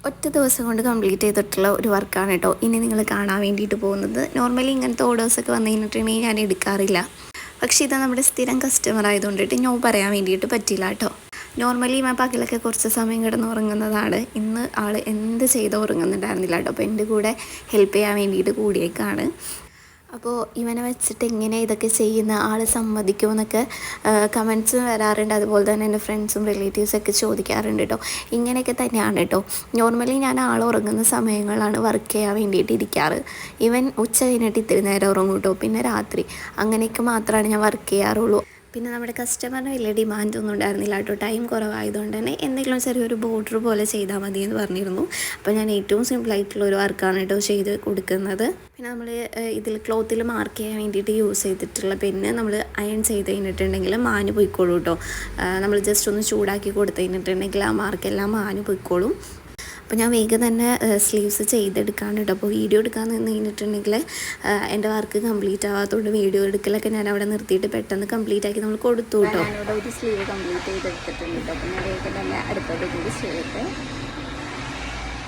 ഒറ്റ ദിവസം കൊണ്ട് കംപ്ലീറ്റ് ചെയ്തിട്ടുള്ള ഒരു വർക്കാണ് കേട്ടോ ഇനി നിങ്ങൾ കാണാൻ വേണ്ടിയിട്ട് പോകുന്നത്. നോർമലി ഇങ്ങനത്തെ ഓർഡേഴ്സൊക്കെ വന്നു കഴിഞ്ഞിട്ടുണ്ടെങ്കിൽ ഞാൻ എടുക്കാറില്ല. പക്ഷേ ഇത് നമ്മുടെ സ്ഥിരം കസ്റ്റമർ ആയതുകൊണ്ടിട്ട് നോ പറയാൻ വേണ്ടിയിട്ട് പറ്റില്ല കേട്ടോ. നോർമലി ഞാൻ പകലൊക്കെ കുറച്ച് സമയം കിടന്ന് ഉറങ്ങുന്നതാണ്. ഇന്ന് ആൾ എന്ത് ചെയ്തോ ഉറങ്ങുന്നുണ്ടായിരുന്നില്ല കേട്ടോ. അപ്പോൾ എൻ്റെ കൂടെ ഹെൽപ്പ് ചെയ്യാൻ വേണ്ടിയിട്ട് കൂടിയേക്കാണ്. അപ്പോൾ ഇവനെ വെച്ചിട്ട് എങ്ങനെ ഇതൊക്കെ ചെയ്യുന്ന ആൾ സമ്മതിക്കുമോ എന്നൊക്കെ കമൻസ് വരാറുണ്ട്. അതുപോലെ തന്നെ എൻ്റെ ഫ്രണ്ട്സും റിലേറ്റീവ്സൊക്കെ ചോദിക്കാറുണ്ട് കേട്ടോ. ഇങ്ങനെയൊക്കെ തന്നെയാണ് കേട്ടോ. നോർമലി ഞാൻ ആൾ ഉറങ്ങുന്ന സമയങ്ങളാണ് വർക്ക് ചെയ്യാൻ വേണ്ടിയിട്ട് ഇരിക്കാറ്. ഇവൻ ഉച്ച കഴിഞ്ഞിട്ട് ഇത്തിരി നേരം ഉറങ്ങും കേട്ടോ. പിന്നെ രാത്രി അങ്ങനെയൊക്കെ മാത്രമാണ് ഞാൻ വർക്ക് ചെയ്യാറുള്ളൂ. പിന്നെ നമ്മുടെ കസ്റ്റമറിന് വലിയ ഡിമാൻഡൊന്നും ഉണ്ടായിരുന്നില്ല കേട്ടോ. ടൈം കുറവായതുകൊണ്ട് തന്നെ എന്തെങ്കിലും ചെറിയൊരു ബോർഡർ പോലെ ചെയ്താൽ മതി എന്ന് പറഞ്ഞിരുന്നു. അപ്പോൾ ഞാൻ ഏറ്റവും സിമ്പിളായിട്ടുള്ള ഒരു വർക്കാണ് കേട്ടോ ചെയ്ത് കൊടുക്കുന്നത്. പിന്നെ നമ്മൾ ഇതിൽ ക്ലോത്തിൽ മാർക്ക് ചെയ്യാൻ വേണ്ടിയിട്ട് യൂസ് ചെയ്തിട്ടുള്ള പെന്ന് നമ്മൾ അയൺ ചെയ്ത് കഴിഞ്ഞിട്ടുണ്ടെങ്കിൽ മാഞ്ഞ് പോയിക്കോളൂ കേട്ടോ. നമ്മൾ ജസ്റ്റ് ഒന്ന് ചൂടാക്കി കൊടുത്തു കഴിഞ്ഞിട്ടുണ്ടെങ്കിൽ ആ മാർക്കെല്ലാം മാഞ്ഞ് പോയിക്കോളും. അപ്പോൾ ഞാൻ വേഗം തന്നെ സ്ലീവ്സ് ചെയ്തെടുക്കാണ് കേട്ടോ. അപ്പോൾ വീഡിയോ എടുക്കാൻ നിന്ന് കഴിഞ്ഞിട്ടുണ്ടെങ്കിൽ എൻ്റെ വർക്ക് കംപ്ലീറ്റ് ആവാത്തതുകൊണ്ട് വീഡിയോ എടുക്കലൊക്കെ ഞാൻ അവിടെ നിർത്തിയിട്ട് പെട്ടെന്ന് കംപ്ലീറ്റ് ആക്കി നമ്മൾ കൊടുത്തു കേട്ടോ. ഞാനിവിടെ ഒരു സ്ലീവ് കംപ്ലീറ്റ് ചെയ്തെടുത്തിട്ടുണ്ട് കേട്ടോ. അപ്പോൾ ഞാൻ വേഗം തന്നെ അടുത്തത് കൂടി ചെയ്തിട്ട്